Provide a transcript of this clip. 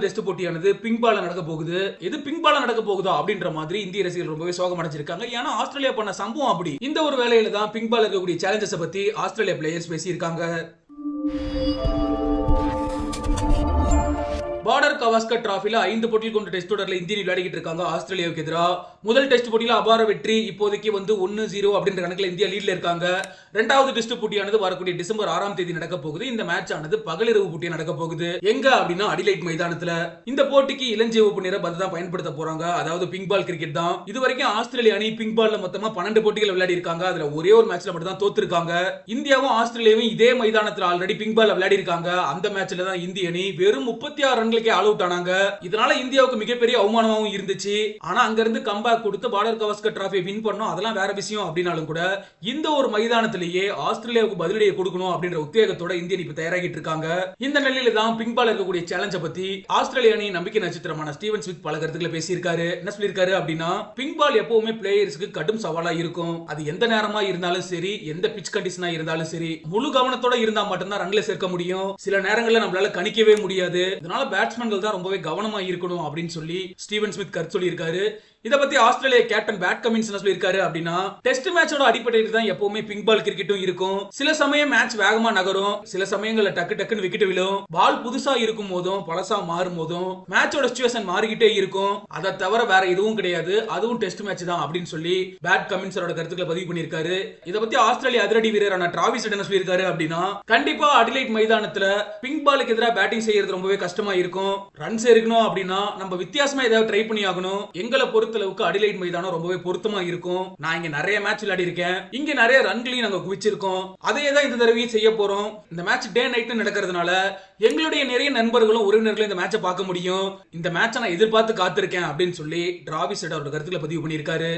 Test போட்டியானது pink பால்ல நடக்க போகுது. எது பிங்க் பால்ல நடக்க போகுதோ அப்படின்ற மாதிரி இந்திய ரசிகர்கள் ரொம்பவே சோகம் அடைஞ்சிருக்காங்க. ஏன்னா ஆஸ்திரேலியா பண்ண சம்பவம் அப்படி. இந்த ஒரு வேளையில தான் பிங்க் பால்ல இருக்கக்கூடிய சேலஞ்சஸ் பத்தி ஆஸ்திரேலியா பிளேயர்ஸ் பேசியிருக்காங்க. பார்டர் கவாஸ்கர் டிராஃபில 5 போட்டிகள் கொண்ட டெஸ்ட் தொடர்ல இந்திய விளையாடிட்டு இருக்காங்க ஆஸ்திரேலியாவுக்கு எதிராக. முதல் டெஸ்ட் போட்டியில அபார வெற்றி. இப்போதைக்கு 1-0 அப்படின்ற கணக்குல இந்தியா லீட்ல இருக்காங்க. இரண்டாவது டெஸ்ட் போட்டியானது வரக்கூடிய டிசம்பர் 6ஆம் தேதி நடக்க போகுது. இந்த மேட்ச் ஆனது பகலிரவு போட்டியா நடக்க போகுது. எங்க அப்படின்னா அடிலைட் மைதானத்துல. இந்த போட்டிக்கு இளஞ்சிவப்பு நிற பந்து தான் பயன்படுத்த போறாங்க. அதாவது பிங்க் பால் கிரிக்கெட் தான். இதுவரைக்கும் ஆஸ்திரேலியா அணி பிங்க் பால்ல மொத்தமா 12 போட்டிகள் விளையாடி இருக்காங்க. அதுல ஒரே ஒரு மேட்ச்ல மட்டும் தான் தோத்துருக்காங்க. இந்தியாவும் ஆஸ்திரேலியாவும் இதே மைதானத்துல ஆல்ரெடி பிங்க் பால் விளையாடி இருக்காங்க. அந்த மேட்ச்ல தான் இந்திய அணி வெறும் 36 ரன்களுக்கே ஆல் அவுட் ஆனாங்க. இதனால இந்தியாவுக்கு மிகப்பெரிய அவமானமாவும் இருந்துச்சு. ஆனா அங்க இருந்து கம்பேக் கொடுத்து பார்டர் கவாஸ்கர் டிராஃபியை வின் பண்ணோம். அதெல்லாம் வேற விஷயம் அப்படினாலும் கூட இந்த ஒரு மைதானத்திலேயே ஆஸ்திரேலியாவுக்கு பதிலடியை கொடுக்கணும் அப்படின்ற உத்தேகத்தோட இந்திய அணி தயாராகிட்டு இருக்காங்க. இந்த நிலையில தான் பிங்க் பால் இருக்கக்கூடிய சேலஞ்ச பத்தி ஆஸ்திரேலியா அணி நம்பிக்கை நட்சத்திரமான ஸ்டீவன் ஸ்மித் பல கருத்துக்களை பேசியிருக்காரு. என்ன சொல்லியிருக்காரு அப்படின்னா, பிங்க் பால் எப்பவுமே பிளேயர்ஸ்க்கு கடும் சவாலா இருக்கும். அது எந்த நேரமா இருந்தாலும் சரி, எந்த பிட்ச் கண்டிஷனா இருந்தாலும் சரி, முழு கவனத்தோட இருந்தா மட்டும்தான் ரன்ல சேர்க்க முடியும். சில நேரங்களில் நம்மளால கணிக்கவே முடியாது. இதனால பேட்ஸ்மேன்கள் தான் ரொம்பவே கவனமா இருக்கணும் அப்படின்னு சொல்லி ஸ்டீவன் ஸ்மித் கருத்து சொல்லியிருக்காரு. இத பத்தி ஆஸ்திரேலியா கேப்டன் பேட் கமின்ஸ் என்ன சொல்லியிருக்காரு அப்படின்னா, டெஸ்ட் மேட்சோட அடிப்படையில் தான் எப்பவுமே பிங்க் பால் கிரிக்கெட்டும் இருக்கும். சில சமயம் மேட்ச் வேகமா நகரும், சில சமயங்கள்ல டக்கு டக்குன்னு விக்கெட் விழும். பால் புதுசா இருக்கும் போதும் பழசா மாறும் போதும் மேட்சோட சிச்சுவேஷன் மாறிக்கிட்டே இருக்கும். அதை தவிர வேற எதுவும் கிடையாது, அதுவும் டெஸ்ட் மேட்ச் தான் அப்படின்னு சொல்லி பேட் கமின்ஸரோட கருத்துக்களை பதிவு பண்ணியிருக்காரு. இத பத்தி ஆஸ்திரேலியா அதிரடி வீரரான டிராவிஸ் ஹெட் என்ன சொல்லியிருக்காரு அப்படின்னா, கண்டிப்பா அடிலைட் மைதானத்துல பிங்க் பாலுக்கு எதிராக பேட்டிங் செய்யறது ரொம்பவே கஷ்டமா இருக்கும். ரன்ஸ் இருக்கணும் அப்படின்னா நம்ம வித்தியாசமா ஏதாவது ட்ரை பண்ணி ஆகணும். எங்களை பொறுத்த அளவுக்கு அடிலைட் மைதானம் ரொம்பவே பொருத்தமா இருக்கும். நான் இங்க நிறைய மேட்ச் விளையாடி இருக்கேன். இங்க நிறைய ரன்களையும் நாங்க குவிச்சிருக்கோம். அதே தான் இந்த தடவையும் செய்ய போறோம். இந்த மேட்ச் டே நைட் நடக்கிறதுனால எங்களுடைய நிறைய நண்பர்களும் உறவினர்களும் இந்த மேட்சை பார்க்க முடியும். இந்த மேட்சை நான் எதிர்பார்த்து காத்திருக்கேன் அப்படின்னு சொல்லி டிராவிஸ் ஹெட் அவரோட கருத்துக்களை பதிவு பண்ணியிருக்காரு.